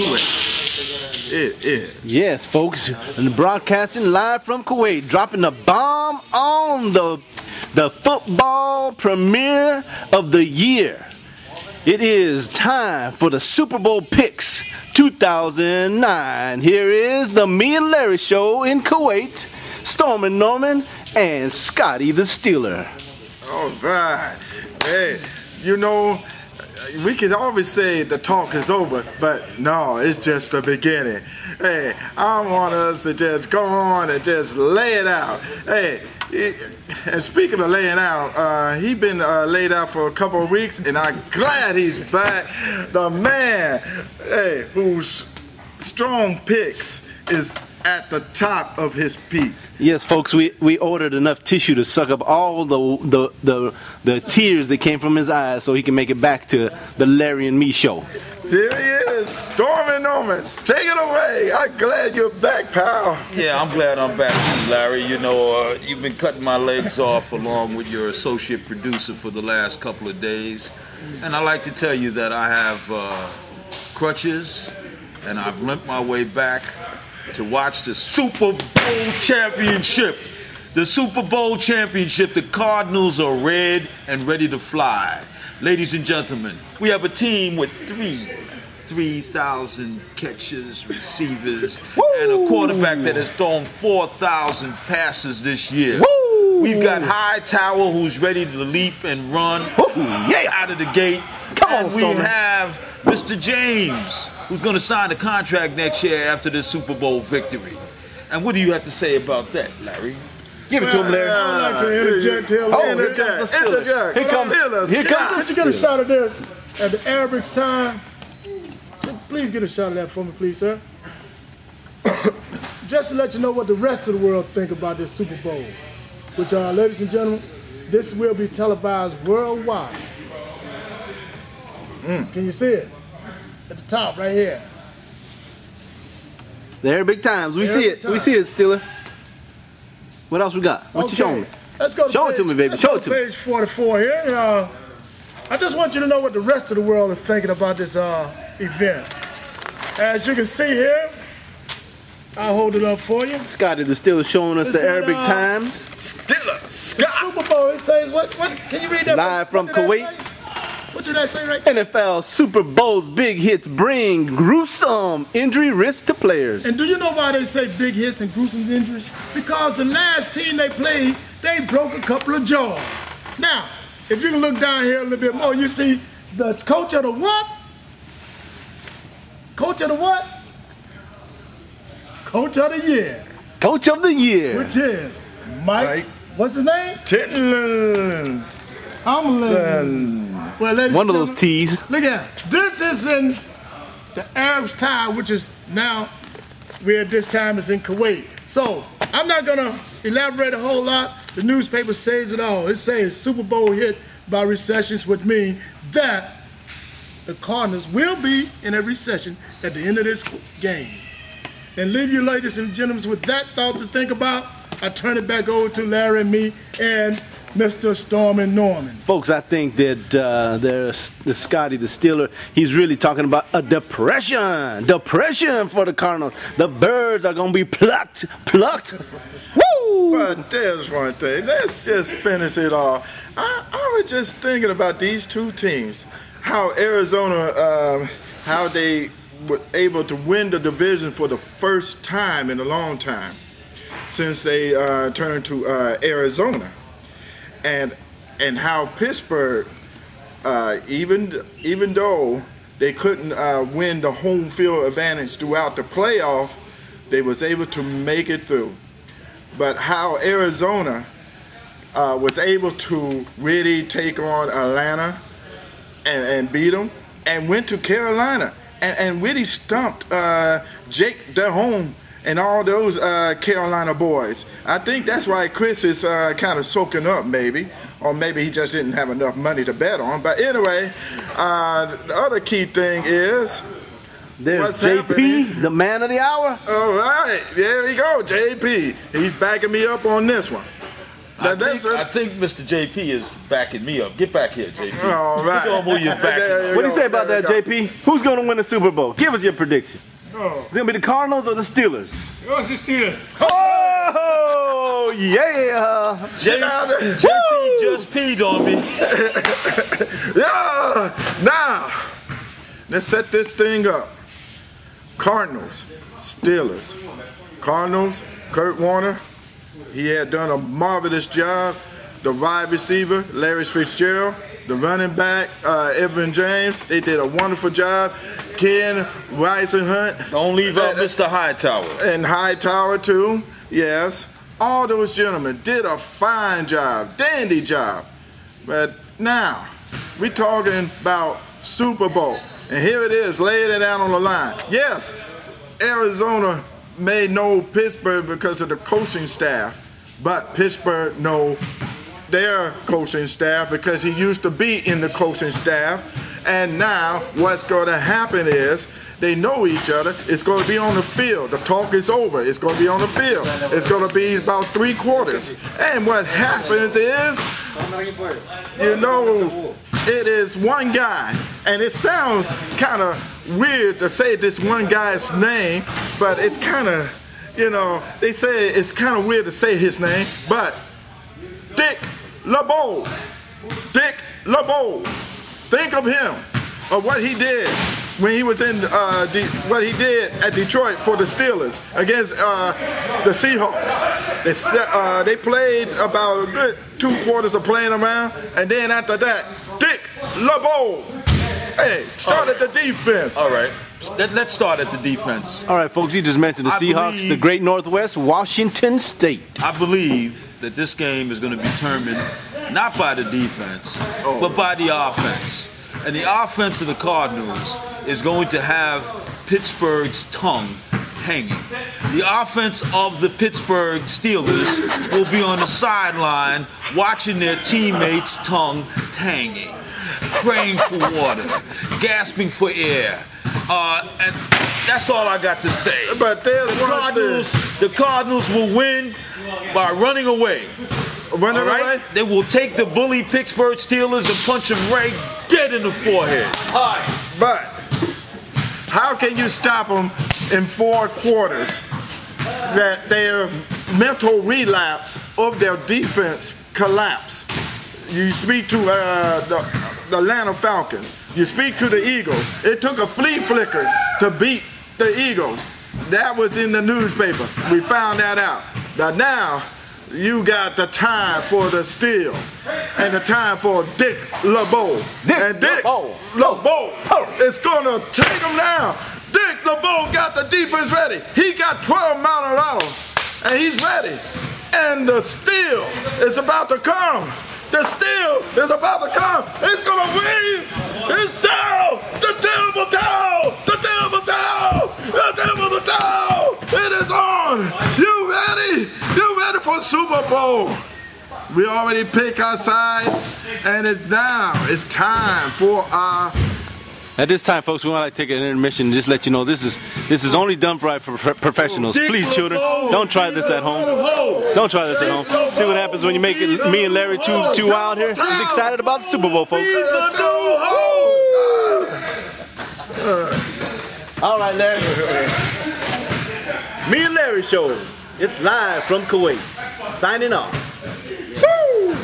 Kuwait. It is. Yes, folks, and broadcasting live from Kuwait, dropping the bomb on the football premiere of the year. It is time for the Super Bowl picks 2009. Here is the Me and Larry show in Kuwait. Stormin Norman and Scotty the Steeler. All right. Hey, you know, we can always say the talk is over, but no, it's just the beginning. Hey, I want us to just go on and just lay it out. Hey, and speaking of laying out, he's been laid out for a couple of weeks, and I'm glad he's back. The man, hey, whose strong picks is at the top of his peak. Yes, folks, we ordered enough tissue to suck up all the tears that came from his eyes so he can make it back to the Larry and Me show. Here he is, Stormin Norman. Take it away. I'm glad you're back, pal. Yeah, I'm glad I'm back too, Larry. You know, you've been cutting my legs off along with your associate producer for the last couple of days. And I like to tell you that I have crutches, and I've limped my way back to watch the Super Bowl championship. The Super Bowl championship. The Cardinals are red and ready to fly. Ladies and gentlemen, we have a team with 3,000 catches, receivers, and a quarterback that has thrown 4,000 passes this year. Woo! We've got Hightower, who's ready to leap and run out of the gate. Come on, and we have Mr. James, who's going to sign a contract next year after this Super Bowl victory. And what do you have to say about that, Larry? Give it to him, Larry. I'd like to interject here. Interject. Here comes Could you get a shot of this at the average time? Please get a shot of that for me, please, sir. Just to let you know what the rest of the world think about this Super Bowl, which, ladies and gentlemen, this will be televised worldwide. Can you see it? At the top, right here. There, big times. We see it. We see it, Steeler. What else we got? What you showing me? Let's go to Show it to me, baby. Show it to me. Page 44 here. I just want you to know what the rest of the world is thinking about this event. As you can see here, I'll hold it up for you. Scotty the Steeler showing us the Arabic Times. Steeler, The Scott. Super Bowl, it says, what? Can you read that? Live from Kuwait. What did I say right there? NFL Super Bowl's big hits bring gruesome injury risk to players. And do you know why they say big hits and gruesome injuries? Because the last team they played, they broke a couple of jaws. Now, if you can look down here a little bit more, you see the coach of the what? Coach of the what? Coach of the year. Coach of the year. Which is Mike. What's his name? Tomlin. Well, ladies One of and those gentlemen, T's. look at it. This is in the Arab time, which is now, we're at this time, is in Kuwait. So, I'm not going to elaborate a whole lot. The newspaper says it all. It says Super Bowl hit by recessions, which means that the Cardinals will be in a recession at the end of this game. And leave you ladies and gentlemen with that thought to think about. I turn it back over to Larry and me and Mr. Stormin Norman. Folks, I think that the Scotty the Steeler, he's really talking about a depression for the Cardinals. The birds are going to be plucked. Woo! But there's one thing. Let's just finish it off. I was just thinking about these two teams. How Arizona, how they were able to win the division for the first time in a long time since they turned to Arizona. And how Pittsburgh, even though they couldn't win the home field advantage throughout the playoff, they was able to make it through. But how Arizona was able to really take on Atlanta and beat them, and went to Carolina and really stumped Jake Delhomme and all those Carolina boys. I think that's why Chris is kind of soaking up, maybe. Or maybe he just didn't have enough money to bet on. But anyway, the other key thing is... There's JP, the man of the hour. All right, there we go, JP. He's backing me up on this one. I think Mr. JP is backing me up. Get back here, JP. All right. We're gonna move you back. What do you say about that, JP? Who's going to win the Super Bowl? Give us your prediction. Oh, Is it going to be the Cardinals or the Steelers? what's the Steelers? Oh, yeah. JP just peed on me. Yeah. Now, let's set this thing up. Cardinals, Steelers. Cardinals, Kurt Warner. He had done a marvelous job. The wide receiver, Larry Fitzgerald. The running back, Evan James. They did a wonderful job. Ken Reisenhunt. Don't leave out Mr. Hightower. And Hightower too, yes. All those gentlemen did a fine job, dandy job. But now, we're talking about Super Bowl. And here it is, laying it out on the line. Yes, Arizona may know Pittsburgh because of the coaching staff, but Pittsburgh know their coaching staff because he used to be in the coaching staff. And now what's going to happen is they know each other. It's going to be on the field. The talk is over. It's going to be on the field. It's going to be about 3 quarters. And what happens is, you know, it is one guy. And it sounds kind of weird to say this one guy's name, but it's kind of, you know, they say it's kind of weird to say his name, but Dick LeBeau. Dick LeBeau. Think of him, of what he did when he was in what he did at Detroit for the Steelers against the Seahawks. They played about a good 2 quarters of playing around, and then after that, Dick LeBeau, hey, started the defense. All right. Let's start at the defense. All right, folks, you just mentioned the Seahawks, the Great Northwest, Washington State. I believe that this game is going to be determined not by the defense, but by the offense. And the offense of the Cardinals is going to have Pittsburgh's tongue hanging. The offense of the Pittsburgh Steelers will be on the sideline watching their teammates' tongue hanging, praying for water, gasping for air. And that's all I got to say. But the Cardinals will win by running away. Running away? They will take the bully Pittsburgh Steelers and punch them right dead in the forehead. But how can you stop them in 4 quarters that their mental relapse of their defense collapse? You speak to the Atlanta Falcons. You speak to the Eagles. It took a flea flicker to beat the Eagles. That was in the newspaper. We found that out. But now, you got the time for the steal and the time for Dick LeBeau. And Dick LeBeau is going to take him down. Dick LeBeau got the defense ready. He got 12 Maranello, and he's ready. And the steal is about to come. The steal is about to come. It's going to win. It's down. The terrible towel. The terrible towel. The terrible towel. It is on. You ready? You ready for Super Bowl? We already picked our sides, and it's time for our. At this time, folks, we want to take an intermission and just let you know this is only done right for professionals. Please, children, don't try this at home. Don't try this at home. See what happens when you make it. Me and Larry too wild here. He's excited about the Super Bowl, folks. All right, Larry. Me and Larry show. It's live from Kuwait. Signing off. Woo!